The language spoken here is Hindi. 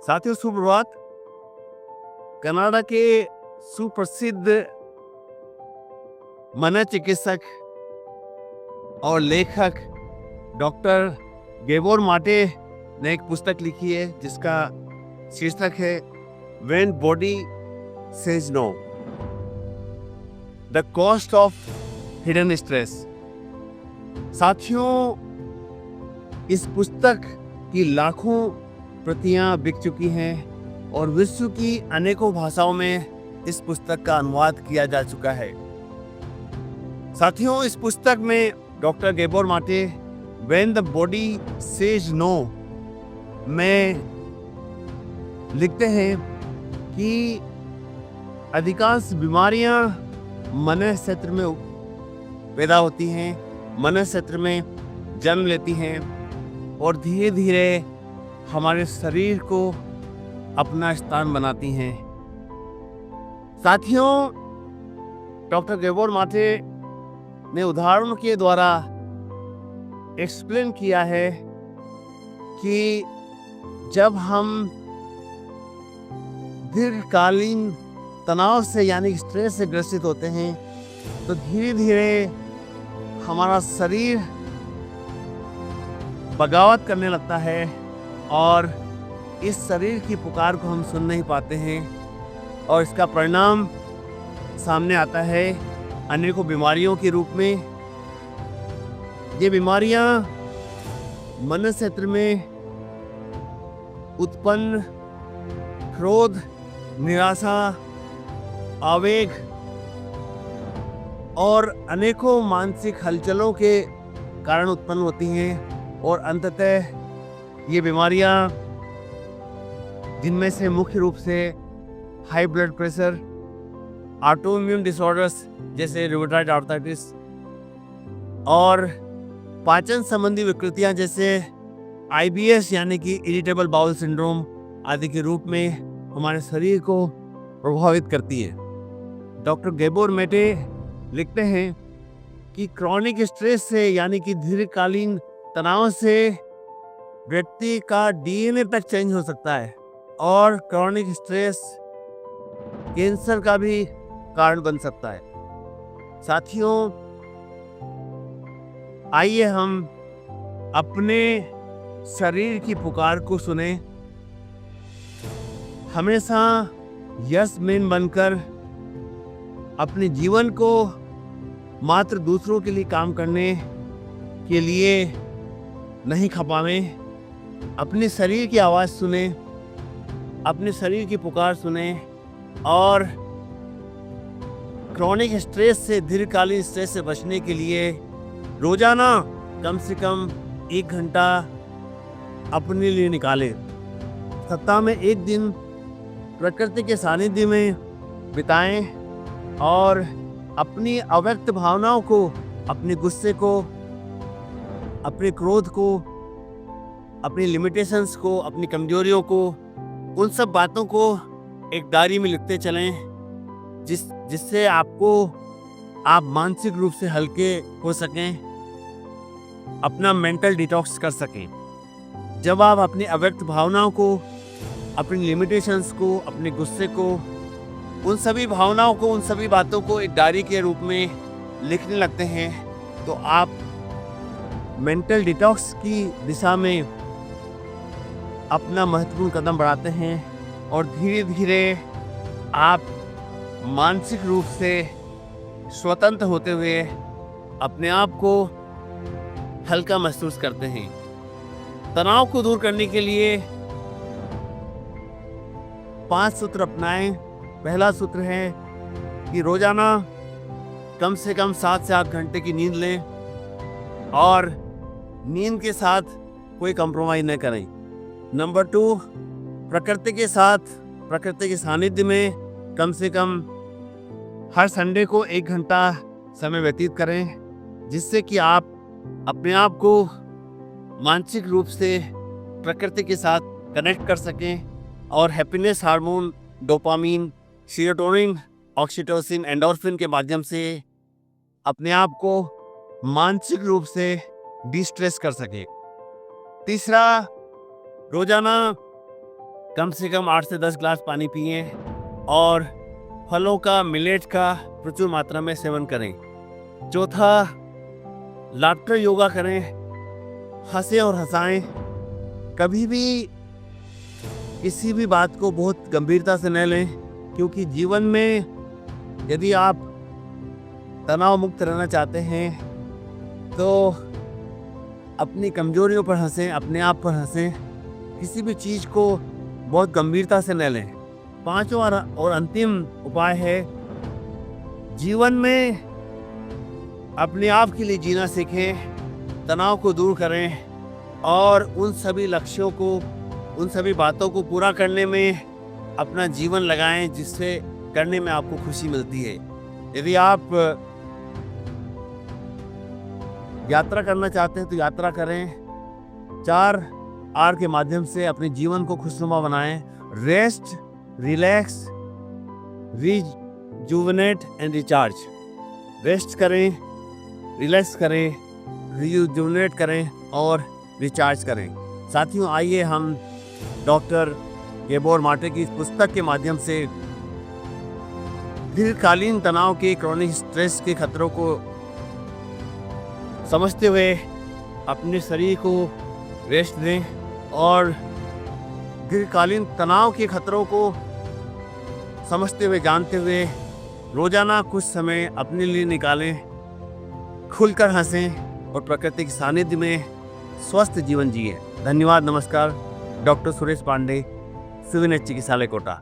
साथियों सुप्रभात। कनाडा के सुप्रसिद्ध मनोचिकित्सक और लेखक डॉक्टर गेबोर माटे ने एक पुस्तक लिखी है जिसका शीर्षक है when body says no, the cost of hidden stress. साथियों, इस पुस्तक की लाखों प्रतियां बिक चुकी हैं और विश्व की अनेकों भाषाओं में इस पुस्तक का अनुवाद किया जा चुका है। साथियों, इस पुस्तक में doctor Gabor Mate when the body says no में लिखते हैं कि अधिकांश बीमारियां मन क्षेत्र में पैदा होती हैं, मन क्षेत्र में जन्म लेती हैं और धीरे धीरे हमारे शरीर को अपना स्थान बनाती हैं। साथियों, डॉक्टर गेबोर माटे ने उदाहरणों के द्वारा एक्सप्लेन किया है कि जब हम दीर्घकालीन तनाव से यानी स्ट्रेस से ग्रसित होते हैं तो धीरे धीरे हमारा शरीर बगावत करने लगता है और इस शरीर की पुकार को हम सुन नहीं पाते हैं और इसका परिणाम सामने आता है अनेकों बीमारियों के रूप में। ये बीमारियां मन क्षेत्र में उत्पन्न क्रोध, निराशा, आवेग और अनेकों मानसिक हलचलों के कारण उत्पन्न होती हैं और अंततः ये बीमारियां, जिनमें से मुख्य रूप से high blood pressure, autoimmune disorders जैसे रूमेटॉइड आर्थराइटिस और पाचन संबंधी विकृतियां जैसे IBS यानी कि इरिटेबल बाउल सिंड्रोम आदि के रूप में हमारे शरीर को प्रभावित करती है। डॉक्टर गेबोर माटे लिखते हैं कि क्रॉनिक स्ट्रेस से यानी कि दीर्घकालीन तनाव से व्यक्ति का DNA तक चेंज हो सकता है और क्रॉनिक स्ट्रेस कैंसर का भी कारण बन सकता है। साथियों, आइए हम अपने शरीर की पुकार को सुने। हमेशा यस मैन बनकर अपने जीवन को मात्र दूसरों के लिए काम करने के लिए नहीं खपावें। अपने शरीर की आवाज़ सुने, अपने शरीर की पुकार सुने और क्रॉनिक स्ट्रेस से, दीर्घकालीन स्ट्रेस से बचने के लिए रोजाना कम से कम 1 घंटा अपने लिए निकालें। सप्ताह में 1 दिन प्रकृति के सानिध्य में बिताएं और अपनी अव्यक्त भावनाओं को, अपने गुस्से को, अपने क्रोध को, अपनी लिमिटेशंस को, अपनी कमजोरियों को, उन सब बातों को एक डायरी में लिखते चलें जिससे आप मानसिक रूप से हल्के हो सकें, अपना मेंटल डिटॉक्स कर सकें। जब आप अपनी अव्यक्त भावनाओं को, अपनी लिमिटेशंस को, अपने गुस्से को, उन सभी भावनाओं को, उन सभी बातों को एक डायरी के रूप में लिखने लगते हैं तो आप मेंटल डिटॉक्स की दिशा में अपना महत्वपूर्ण कदम बढ़ाते हैं और धीरे धीरे आप मानसिक रूप से स्वतंत्र होते हुए अपने आप को हल्का महसूस करते हैं। तनाव को दूर करने के लिए 5 सूत्र अपनाएं। पहला सूत्र है कि रोजाना कम से कम 7 से 8 घंटे की नींद लें और नींद के साथ कोई कंप्रोमाइज न करें। नंबर 2, प्रकृति के साथ, प्रकृति के सानिध्य में कम से कम हर संडे को 1 घंटा समय व्यतीत करें जिससे कि आप अपने आप को मानसिक रूप से प्रकृति के साथ कनेक्ट कर सकें और happiness hormone dopamine, serotonin, oxytocin, endorphin के माध्यम से अपने आप को मानसिक रूप से डिस्ट्रेस कर सके। तीसरा, रोजाना कम से कम 8 से 10 ग्लास पानी पिएं और फलों का, मिलेट का प्रचुर मात्रा में सेवन करें। चौथा, लाफ्टर योगा करें, हंसें और हंसाएं। कभी भी किसी भी बात को बहुत गंभीरता से न लें, क्योंकि जीवन में यदि आप तनाव मुक्त रहना चाहते हैं तो अपनी कमजोरियों पर हंसें, अपने आप पर हंसें, किसी भी चीज़ को बहुत गंभीरता से न लें। पांचवा और अंतिम उपाय है, जीवन में अपने आप के लिए जीना सीखें, तनाव को दूर करें और उन सभी लक्ष्यों को, उन सभी बातों को पूरा करने में अपना जीवन लगाएं जिससे करने में आपको खुशी मिलती है। यदि आप यात्रा करना चाहते हैं तो यात्रा करें। 4 आर के माध्यम से अपने जीवन को खुशनुमा बनाएं। Rest, relax, rejuvenate and recharge. Rest करें, रिलैक्स करें, रिजुवेनेट करें और रिचार्ज करें। साथियों, आइए हम डॉक्टर गेबोर माटे की इस पुस्तक के माध्यम से दीर्घकालीन तनाव के, क्रॉनिक स्ट्रेस के खतरों को समझते हुए अपने शरीर को रेस्ट दें और दीर्घकालीन तनाव के खतरों को समझते हुए, जानते हुए रोजाना कुछ समय अपने लिए निकालें, खुलकर हंसें और प्रकृति के सानिध्य में स्वस्थ जीवन जिए। धन्यवाद। नमस्कार। डॉक्टर सुरेश पांडे, सिविल चिकित्सालय कोटा।